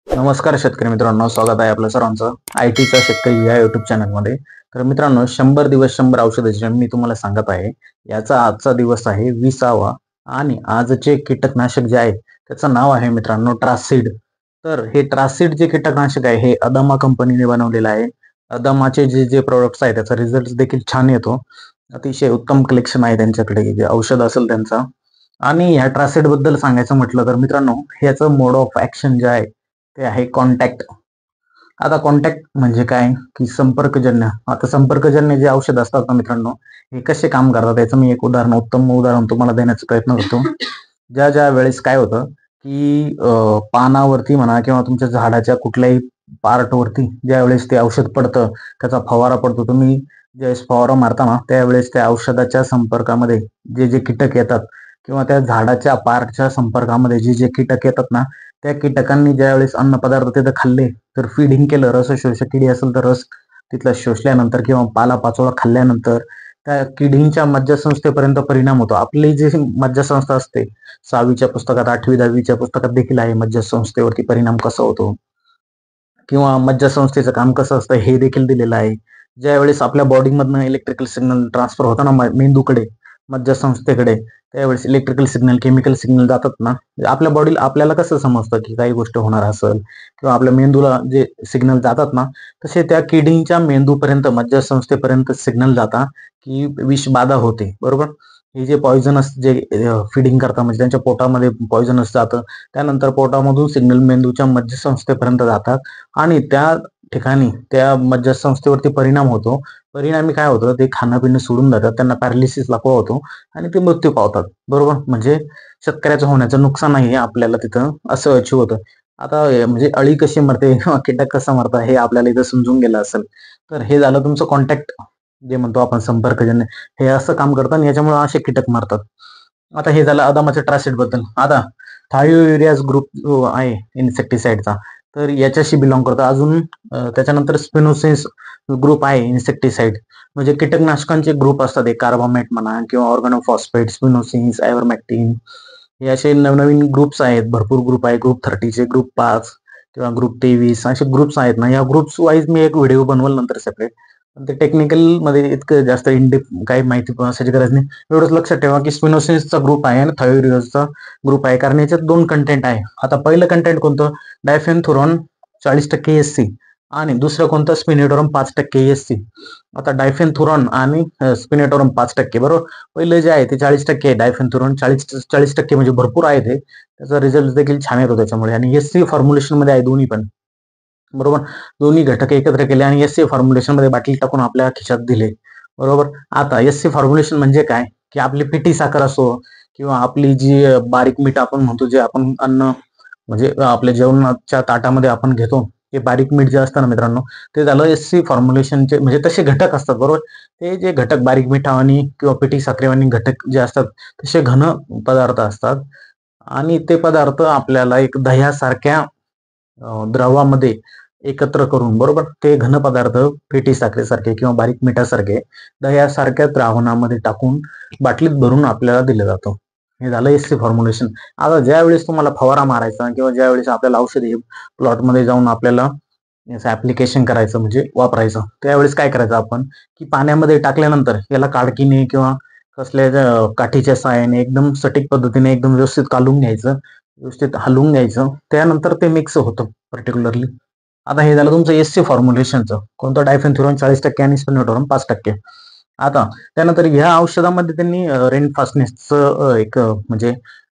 नमस्कार शेतकरी मित्रांनो, स्वागत आहे आपल्या सर्वांचं आय-टीचा शेतकरी या युट्यूब चॅनलमध्ये. तर मित्रांनो, 100 दिवस 100 औषधाचे मी तुम्हाला सांगत आहे. याचा आजचा दिवस आहे 20वा आणि आजचे कीटकनाशक जे आहे त्याचं नाव आहे मित्रांनो ट्रासिड. तर हे ट्रासिड जे कीटकनाशक आहे हे अदामा कंपनीने बनवलेलं आहे. अदामाचे जे जे प्रोडक्ट्स आहेत त्याचा रिझल्ट देखील छान येतो. अतिशय उत्तम कलेक्शन आहे त्यांच्याकडे जे औषध असेल त्यांचा. आणि ह्या ट्रासिड बद्दल सांगायचं म्हटलं तर मित्रांनो, ह्याचं मोड ऑफ ऍक्शन जे आहे ते आहे कॉन्टॅक्ट. आता कॉन्टॅक्ट म्हणजे काय की संपर्कजन्य. आता संपर्कजन्य जे औषध असतात ना मित्रांनो, हे कसे काम करतात याचं मी एक उत्तम उदाहरण तुम्हाला देण्याचा प्रयत्न करतो. ज्या ज्या वेळेस काय होतं की पानावरती म्हणा किंवा तुमच्या झाडाच्या कुठल्याही पार्टवरती ज्या वेळेस ते औषध पडतं, त्याचा फवारा पडतो, तुम्ही ज्यावेळेस फवारा मारता ना त्यावेळेस त्या औषधाच्या संपर्कामध्ये जे जे कीटक येतात किंवा त्या झाडाच्या पार्टच्या संपर्कामध्ये जे जे कीटक येतात ना, त्या कीटकांनी ज्यावेळेस अन्न पदार्थ तिथं खाल्ले, तर फिडिंग केलं, रस शोषक किडी असेल तर रस तिथला शोषल्यानंतर किंवा पाला पाचोळा खाल्ल्यानंतर त्या किडींच्या मज्जासंस्थेपर्यंत परिणाम होतो. आपली जी मज्जासंस्था असते, 6वीच्या पुस्तकात, 8वी 10वीच्या पुस्तकात देखील आहे मज्जासंस्थेवरती परिणाम कसा होतो किंवा मज्जासंस्थेचं काम कसं असतं हे देखील दिलेलं आहे. ज्यावेळेस आपल्या बॉडीमधनं इलेक्ट्रिकल सिग्नल ट्रान्सफर होतो ना मेंदूकडे, मज्जासंस्थेकडे, त्यावेळेस इलेक्ट्रिकल सिग्नल, केमिकल सिग्नल जातात ना, आपल्या बॉडीला आपल्याला कसं समजतं की काही गोष्ट होणार असेल किंवा आपल्या मेंदूला जे सिग्नल जातात ना, तसे त्या किडींच्या मेंदूपर्यंत, मज्जासंस्थेपर्यंत सिग्नल जाता की विषबाधा होते, बरोबर. हे जे पॉइझनस जे फिडिंग करतात म्हणजे त्यांच्या पोटामध्ये पॉइझनस जातं, त्यानंतर पोटामधून सिग्नल मेंदूच्या मज्जासंस्थेपर्यंत जातात आणि त्या ठिकाणी त्या मज्जासंस्थेवरती परिणाम होतो. परिणामी काय होतं, ते खाणं पिणं सोडून जातात, त्यांना पॅरालिसिस लागू होतो आणि ते मृत्यू पावतात, बरोबर. म्हणजे शेतकऱ्याचं होण्याचं नुकसान आहे आपल्याला तिथं असं अचीव होतं. आता म्हणजे अळी कशी मरते किंवा कीटक कसा मरतात हे आपल्याला इथं समजून गेलं असेल. तर हे झालं तुमचं कॉन्टॅक्ट, जे म्हणतो आपण संपर्कजन्य. हे असं काम करतं आणि याच्यामुळे असे कीटक मारतात. आता हे झालं अदामाच्या ट्रासिड बद्दल. आता थायोयुरियाज ग्रुप जो आहे इन्सेक्टिसाइडचा, तर याच्याशी बिलॉंग करतो. अजून त्याच्यानंतर स्पिनोसिस ग्रुप आहे इन्सेक्टिसाइड. म्हणजे कीटकनाशकांचे ग्रुप असतात, एक कार्बामेट म्हणा किंवा ऑर्गॅनोफॉस्फेट, स्पिनोसिस, आयव्हरमॅक्टिन, हे असे नवनवीन ग्रुप्स आहेत. भरपूर ग्रुप आहे. ग्रुप 30चे, ग्रुप 5 किंवा ग्रुप 23 असे ग्रुप्स आहेत ना. या ग्रुप्स वाईज मी एक व्हिडिओ बनवल नंतर सेपरेट. पण ते टेक्निकल मध्ये इतकं जास्त इनडिप काही माहिती असायची गरज नाही. एवढंच लक्षात ठेवा की स्पिनोसिसचा ग्रुप आहे आणि थायोरियोजचा ग्रुप आहे, कारण याच्यात 2 कंटेंट आहे. आता पहिलं कंटेंट कोणतं, डायफेन्थुरॉन 40% एससी आणि दुसरं कोणतं, स्पिनेटोरम 5% एससी. आता डायफेन्थुरॉन आणि स्पिनेटोरम 5%, बरोबर. पहिलं जे आहे ते 40% आहे, डायफेन्थुरॉन 40% म्हणजे भरपूर आहे ते. त्याचा रिझल्ट देखील छान येतो त्याच्यामुळे. आणि एससी फॉर्म्युलेशन मध्ये आहे दोन्ही पण, बरोबर. दोन्ही घटक एकत्र केले आणि एससी फॉर्म्युलेशन मध्ये बाटली टाकून आपल्या खिशात दिले, बरोबर. आता एससी फॉर्म्युलेशन म्हणजे काय की आपली पिठी साखर असो किंवा आपली जी बारीक मीठ आपण म्हणतो, जे आपण अन्न म्हणजे आपल्या जेवणाच्या ताटामध्ये आपण घेतो, ते बारीक मीठ जे असतं ना मित्रांनो, ते झालं एससी फॉर्म्युलेशनचे. म्हणजे तसे घटक असतात, बरोबर. ते जे घटक बारीक मिठावानी किंवा पिठी साखरेवानी घटक जे असतात, तसे घन पदार्थ असतात आणि ते पदार्थ आपल्याला एक दह्यासारख्या द्रवामध्ये एकत्र करून, बरोबर, ते घन पदार्थ पिठी साखरेसारखे किंवा बारीक मिठासारखे दह्यासारख्या द्रावणामध्ये टाकून बाटलीत भरून आपल्याला दिलं जातं. हे झालं एससी फॉर्म्युलेशन. आता ज्यावेळेस तुम्हाला फवारा मारायचा किंवा ज्यावेळेस आपल्याला औषध प्लॉटमध्ये जाऊन आपल्याला याचं ऍप्लिकेशन करायचं म्हणजे वापरायचं, त्यावेळेस काय करायचं आपण की पाण्यामध्ये टाकल्यानंतर याला काडकीने किंवा कसल्या काठीच्या सहाय्याने एकदम सटीक पद्धतीने एकदम व्यवस्थित काढून घ्यायचं, व्यवस्थित हलवून घ्यायचं, त्यानंतर ते मिक्स होतं पर्टिक्युलरली. आता हे झालं तुमचं एससी फॉर्म्युलेशनचं, कोणतं, डायफेन्थुरॉन 40% आणि स्पिनोटोरम 5%. आता त्यानंतर ह्या औषधामध्ये त्यांनी रेन फास्टनेसचं एक म्हणजे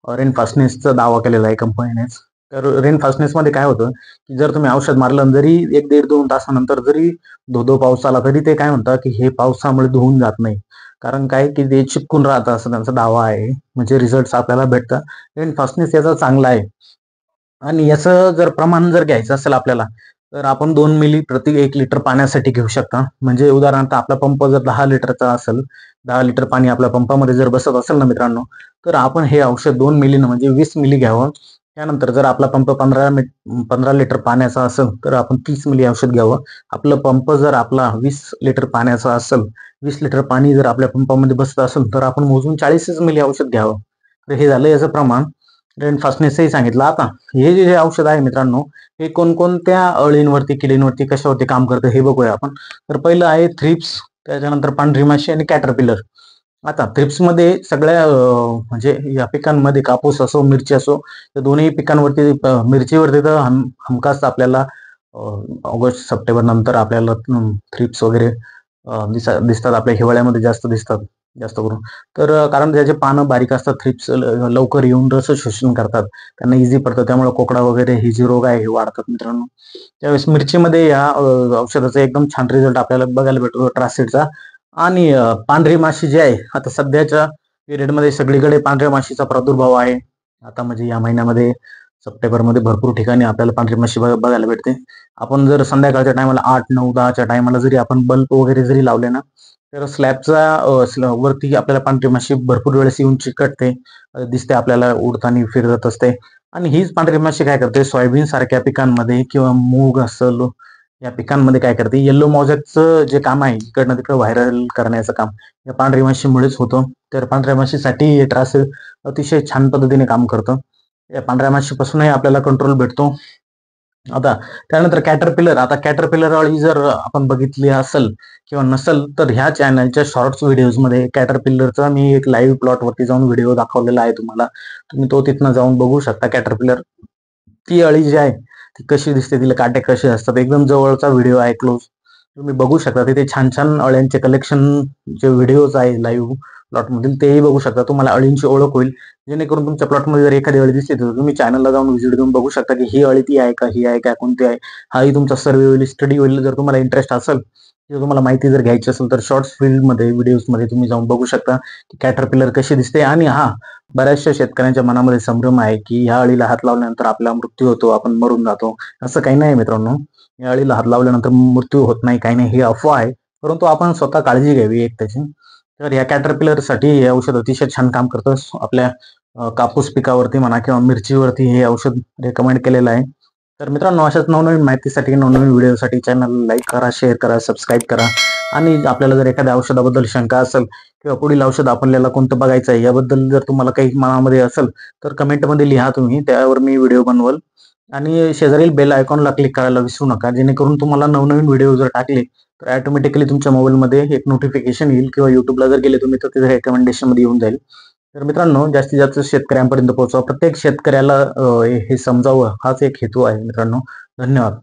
रेन फास्टनेसचा दावा केलेला आहे कंपनीनेच. तर रेन फास्टनेस मध्ये काय होतं की जर तुम्ही औषध मारलं जरी 1-1.5-2 तासानंतर जरी धो पाऊस आला, तरी ते काय म्हणतात की हे पावसामुळे धुवून जात नाही, कारण काय की ते चिपकून राहतं असं त्यांचा दावा आहे. म्हणजे रिझल्ट आपल्याला भेटतं. रेन फास्टनेस याचा चांगला आहे. आणि याचं जर प्रमाण जर घ्यायचं असेल आपल्याला, तर आपण 2 मिली प्रति 1 लिटर पाण्यासाठी घेऊ शकता. म्हणजे उदाहरणार्थ आपला पंप जर 10 लिटरचा असेल, 10 लिटर पाणी आपल्या पंपामध्ये जर बसत असेल ना मित्रांनो, तर आपण हे औषध 2 मिलीनं म्हणजे 20 मिली घ्यावं. त्यानंतर जर आपला पंप 15 लिटर पाण्याचा असेल, तर आपण 30 मिली औषध घ्यावं. आपलं पंप जर आपला 20 लिटर पाण्याचा असेल, 20 लिटर पाणी जर आपल्या पंपामध्ये बसत असेल, तर आपण मोजून 40 मिली औषध घ्यावं. तर हे झालं याचं प्रमाण. रेनफास्टनेसही सांगितलं. आता हे जे औषध आहे मित्रांनो, हे कोणकोणत्या अळींवरती, किडींवरती, कशावरती काम करतं हे बघूया आपण. तर पहिलं आहे थ्रिप्स, त्याच्यानंतर पांढरी माशी आणि कॅटरपिलर. आता थ्रिप्समध्ये सगळ्या म्हणजे या पिकांमध्ये कापूस असो, मिरची असो, या दोन्ही पिकांवरती मिरचीवरती तर हमखास आपल्याला ऑगस्ट, सप्टेंबर नंतर आपल्याला थ्रिप्स वगैरे दिसतात. आपल्या हिवाळ्यामध्ये जास्त दिसतात जास्त करून. तर कारण त्याचे पानं बारीक असतात, थ्रिप्स लवकर येऊन रस शोषण करतात. त्यांना इझी पडतं. त्यामुळे कोकडा वगैरे हे जे रोग आहे हे वाढतात मित्रांनो. त्यावेळेस मिरचीमध्ये या औषधाचा एकदम छान रिझल्ट आपल्याला बघायला भेटतो ट्रासिडचा. आणि पांढरी माशी जी आहे, आता सध्याच्या पिरियडमध्ये सगळीकडे पांढऱ्या माशीचा प्रादुर्भाव आहे. आता म्हणजे या महिन्यामध्ये सप्टेंबरमध्ये भरपूर ठिकाणी आपल्याला पांढरी माशी बघायला भेटते. आपण जर संध्याकाळच्या टायमाला 8, 9, 10च्या टायमाला जरी आपण बल्ब वगैरे जरी लावले ना, तर स्लॅबचा वरती आपल्याला पांढरी माशी भरपूर वेळेस येऊन चिकटते, दिसते आपल्याला उडताना, फिरत असते. आणि हीच पांढरी माशी काय करते, सोयाबीन सारख्या पिकांमध्ये किंवा मूग असेल या पिकांमध्ये काय करते, येलो मॉझॅकचं जे काम आहे इकडनं तिकडं व्हायरल करण्याचं काम या पांढरी माशीमुळेच होतं. तर पांढऱ्या माशीसाठी हे ट्रास अतिशय छान पद्धतीने काम करतं. या पांढऱ्या माशीपासूनही आपल्याला कंट्रोल भेटतो. आता त्यानंतर कॅटरपिलर. आता कॅटरपिलर अळी जर आपण बघितली असेल किंवा नसेल, तर ह्या चॅनलच्या शॉर्ट्स व्हिडिओजमध्ये कॅटरपिलरचा मी एक लाईव्ह प्लॉटवरती जाऊन व्हिडिओ दाखवलेला आहे तुम्हाला. तुम्ही तो तिथनं जाऊन बघू शकता. कॅटरपिलर ती अळी जी आहे ती कशी दिसते, तिला काटे कसे असतात, एकदम जवळचा व्हिडिओ आहे, क्लोज. तुम्ही बघू शकता. तिथे छान छान अळ्यांचे कलेक्शन जे व्हिडिओज आहे लाईव्ह प्लॉटमधील तेही बघू शकता. तुम्हाला अळींची ओळख होईल. जेणेकरून तुमच्या प्लॉटमध्ये जर एखादी अळी दिसली तर तुम्ही चॅनलला जाऊन व्हिजिट देऊन बघू शकता की ही अळी ती आहे का, ही आहे का, कोणती आहे. हाही तुमचा सर्वे होईल, स्टडी होईल. जर तुम्हाला इंटरेस्ट असेल किंवा तुम्हाला माहिती जर घ्यायची असेल तर शॉर्ट्स फील्डमध्ये व्हिडिओजमध्ये तुम्ही जाऊन बघू शकता की कॅटरपिलर कशी दिसते. आणि बऱ्याचशा शेतकऱ्यांच्या मनामध्ये संभ्रम आहे की ह्या अळीला हात लावल्यानंतर आपला मृत्यू होतो, आपण मरून जातो. असं काही नाही मित्रांनो. या अळीला हात लावल्यानंतर मृत्यू होत नाही, काही नाही, ही अफवा आहे. परंतु आपण स्वतः काळजी घ्यावी एक त्याची. तर या कॅटरपिलरसाठी हे औषध अतिशय छान काम करतं. आपल्या कापूस पिकावरती म्हणा किंवा मिरचीवरती हे औषध रेकमेंड केलेलं आहे. तर मित्रांनो, अशाच नवनवीन माहितीसाठी, नवनवीन व्हिडिओसाठी चॅनल लाईक करा, शेअर करा, सबस्क्राईब करा. आणि आपल्याला जर एखाद्या औषधाबद्दल शंका असेल किंवा पुढील औषध आपल्याला कोणतं बघायचं आहे याबद्दल जर तुम्हाला काही मनामध्ये असेल तर कमेंटमध्ये लिहा तुम्ही, त्यावर मी व्हिडिओ बनवल. आणि शेजारील बेल आयकॉनला क्लिक करायला विसरू नका, जेणेकरून तुम्हाला नवनवीन व्हिडिओ जर टाकले तर ऑटोमॅटिकली तुमच्या मोबाईलमध्ये एक नोटिफिकेशन येईल, किंवा युट्यूबला जर गेले तुम्ही तर तिथे रेकमेंडेशनमध्ये येऊन जाईल. तर मित्रांनो, जास्तीत जास्त शेतकऱ्यांपर्यंत पोहोचवा, प्रत्येक शेतकऱ्याला हे समजावं, हाच एक हेतू आहे मित्रांनो. धन्यवाद.